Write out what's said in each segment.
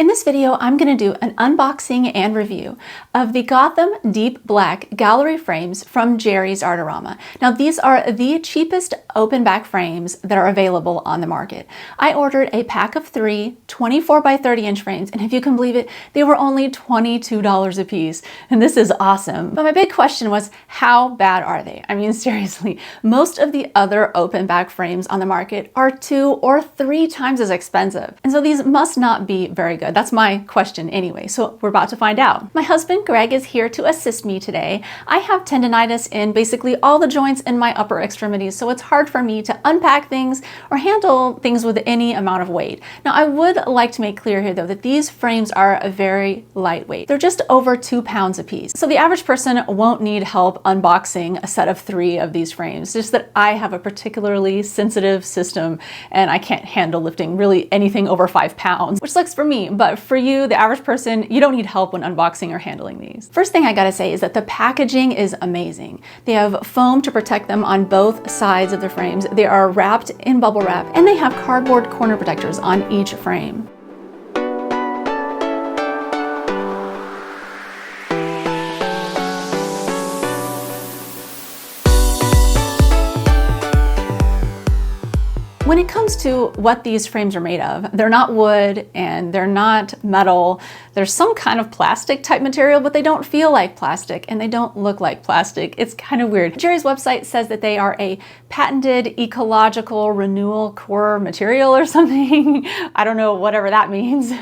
In this video, I'm going to do an unboxing and review of the Gotham Deep Black Gallery frames from Jerry's Artorama. Now, these are the cheapest open back frames that are available on the market. I ordered a pack of 3 24 by 30 inch frames, and if you can believe it, they were only $22 a piece, and this is awesome. But my big question was, how bad are they? I mean, seriously, most of the other open back frames on the market are 2 or 3 times as expensive, and so these must not be very good. That's my question anyway, so we're about to find out. My husband Greg is here to assist me today. I have tendonitis in basically all the joints in my upper extremities, so it's hard for me to unpack things or handle things with any amount of weight. Now, I would like to make clear here though that these frames are very lightweight. They're just over 2 pounds a piece. So the average person won't need help unboxing a set of 3 of these frames. It's just that I have a particularly sensitive system and I can't handle lifting really anything over 5 pounds, which sucks for me. But for you, the average person, you don't need help when unboxing or handling these. First thing I gotta say is that the packaging is amazing. They have foam to protect them on both sides of the frames. They are wrapped in bubble wrap, and they have cardboard corner protectors on each frame. When it comes to what these frames are made of, they're not wood and they're not metal. There's some kind of plastic type material, but they don't feel like plastic and they don't look like plastic. It's kind of weird. Jerry's website says that they are a patented ecological renewal core material or something. I don't know, whatever that means.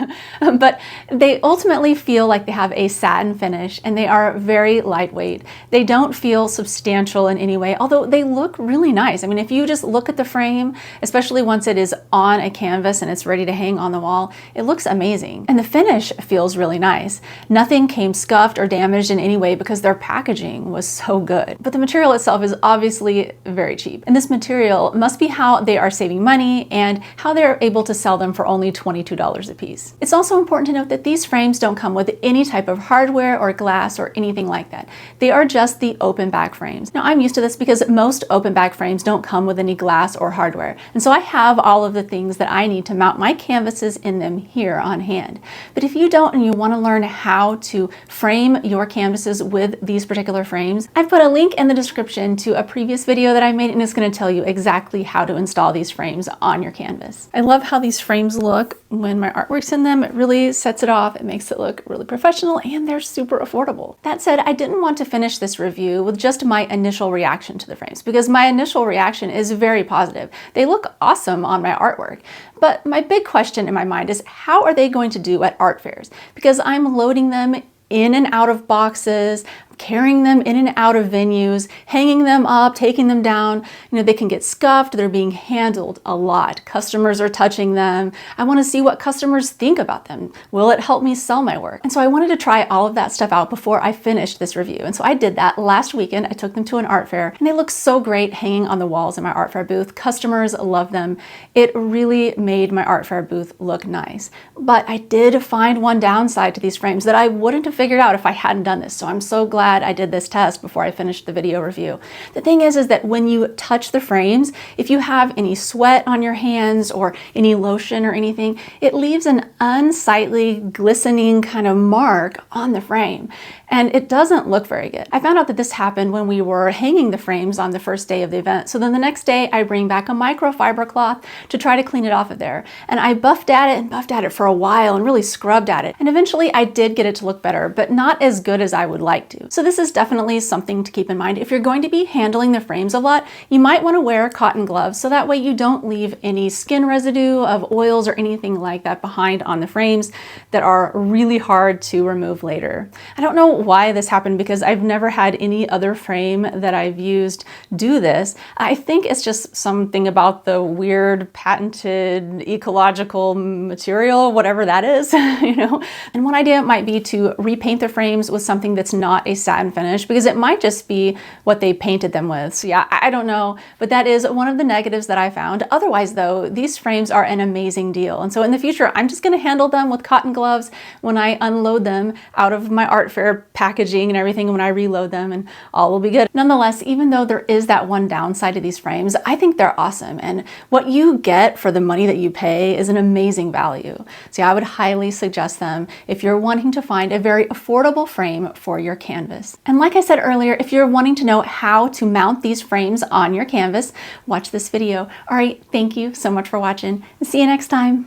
But they ultimately feel like they have a satin finish and they are very lightweight. They don't feel substantial in any way, although they look really nice. I mean, if you just look at the frame, especially once it is on a canvas and it's ready to hang on the wall, it looks amazing. And the finish feels really nice. Nothing came scuffed or damaged in any way because their packaging was so good. But the material itself is obviously very cheap. And this material must be how they are saving money and how they're able to sell them for only $22 a piece. It's also important to note that these frames don't come with any type of hardware or glass or anything like that. They are just the open back frames. Now, I'm used to this because most open back frames don't come with any glass or hardware. And so I have all of the things that I need to mount my canvases in them here on hand. But if you don't and you want to learn how to frame your canvases with these particular frames, I've put a link in the description to a previous video that I made, and it's going to tell you exactly how to install these frames on your canvas. I love how these frames look when my artwork's in them. It really sets it off. It makes it look really professional, and they're super affordable. That said, I didn't want to finish this review with just my initial reaction to the frames because my initial reaction is very positive. They look awesome on my artwork. But my big question in my mind is, how are they going to do at art fairs? Because I'm loading them in and out of boxes, carrying them in and out of venues, hanging them up, taking them down. You know, they can get scuffed. They're being handled a lot. Customers are touching them. I want to see what customers think about them. Will it help me sell my work? And so I wanted to try all of that stuff out before I finished this review. And so I did that last weekend. I took them to an art fair and they look so great hanging on the walls in my art fair booth. Customers love them. It really made my art fair booth look nice. But I did find one downside to these frames that I wouldn't have figured out if I hadn't done this. So I'm so glad I did this test before I finished the video review. The thing is that when you touch the frames, if you have any sweat on your hands or any lotion or anything, it leaves an unsightly, glistening kind of mark on the frame. And it doesn't look very good. I found out that this happened when we were hanging the frames on the first day of the event. So then the next day I bring back a microfiber cloth to try to clean it off of there. And I buffed at it for a while and really scrubbed at it. And eventually I did get it to look better, but not as good as I would like to. So this is definitely something to keep in mind. If you're going to be handling the frames a lot, you might want to wear cotton gloves so that way you don't leave any skin residue of oils or anything like that behind on the frames that are really hard to remove later. I don't know why this happened because I've never had any other frame that I've used do this. I think it's just something about the weird patented ecological material, whatever that is, you know. And one idea might be to repaint the frames with something that's not a satin finish because it might just be what they painted them with. So yeah, I don't know, but that is one of the negatives that I found. Otherwise though, these frames are an amazing deal. And so in the future, I'm just gonna handle them with cotton gloves when I unload them out of my art fair packaging and everything, when I reload them, and all will be good. Nonetheless, even though there is that one downside to these frames, I think they're awesome. And what you get for the money that you pay is an amazing value. So yeah, I would highly suggest them if you're wanting to find a very affordable frame for your canvas. And like I said earlier, if you're wanting to know how to mount these frames on your canvas, watch this video. All right, thank you so much for watching, and see you next time.